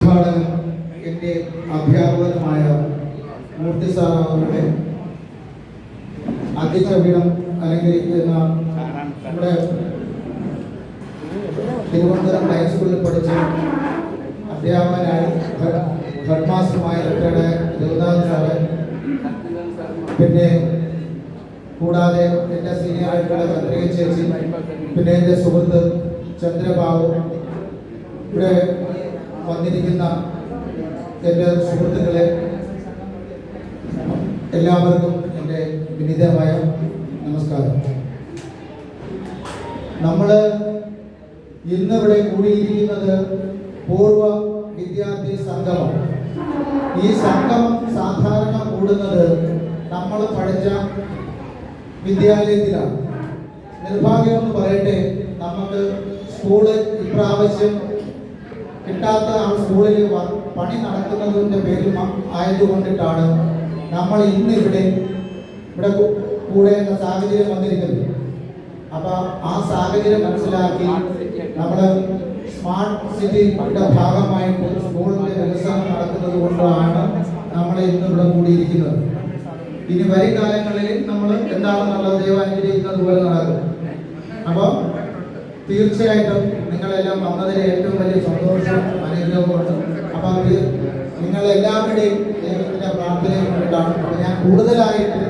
ഉദ്ഘാടനം എൻ്റെ അധ്യാപകനുമായ മൂർത്തി സാർ അവരുടെ അധ്യക്ഷപീഠം അലങ്കരിക്കുന്ന നമ്മുടെ തിരുവനന്തപുരം ഹൈസ്കൂളിൽ പഠിച്ച അധ്യാപകനായ ഹെഡ് മാസ്റ്ററുമായ റിട്ടയർഡ് രഘുനാഥ് സാറ്, പിന്നെ കൂടാതെ എൻ്റെ സീനിയറായിട്ടുള്ള ചന്ദ്രിക ചേച്ചി, പിന്നെ എൻ്റെ സുഹൃത്ത് ചന്ദ്രബാബു, ഇവിടെ വന്നിരിക്കുന്ന എൻ്റെ സുഹൃത്തുക്കളെ എല്ലാവർക്കും എൻ്റെ വിനീതമായ നമസ്കാരം. നമ്മൾ ഇന്നിവിടെ കൂടിയിരിക്കുന്നത് പൂർവ്വ വിദ്യാർത്ഥി സംഗമം. ഈ സംഗമം സാധാരണ കൂടുന്നത് നമ്മൾ പഠിച്ച വിദ്യാലയത്തിലാണ്. നിർഭാഗ്യമെന്ന് പറയട്ടെ, നമുക്ക് സ്കൂള് ഇപ്രാവശ്യം കിട്ടാത്ത ആ സ്കൂളിൽ പണി നടക്കുന്നതിൻ്റെ പേരിൽ ആയതുകൊണ്ടിട്ടാണ് നമ്മൾ ഇന്നിവിടെ കൂടേണ്ട സാഹചര്യം വന്നിരിക്കുന്നത്. അപ്പോൾ ആ സാഹചര്യം മനസ്സിലാക്കി നമ്മൾ സ്മാർട്ട് സിറ്റിയുടെ ഭാഗമായിട്ട് സ്കൂളിൻ്റെ വികസനം നടക്കുന്നത് കൊണ്ടാണ് നമ്മൾ ഇന്നിവിടെ കൂടിയിരിക്കുന്നത്. ഇനി വരും കാലങ്ങളിൽ നമ്മൾ എന്താണെന്നുള്ളത് ദൈവം അനുഗ്രഹിക്കുന്നത് പോലെ നടക്കും. അപ്പോൾ തീർച്ചയായിട്ടും നിങ്ങളെല്ലാം വന്നതിൽ ഏറ്റവും വലിയ സന്തോഷം അനുഗ്രഹമുണ്ട്. അപ്പം നിങ്ങളെല്ലാവരുടെയും ദൈവത്തിൻ്റെ പ്രാർത്ഥനയും കൊണ്ടിട്ടാണ് ഞാൻ കൂടുതലായിട്ട്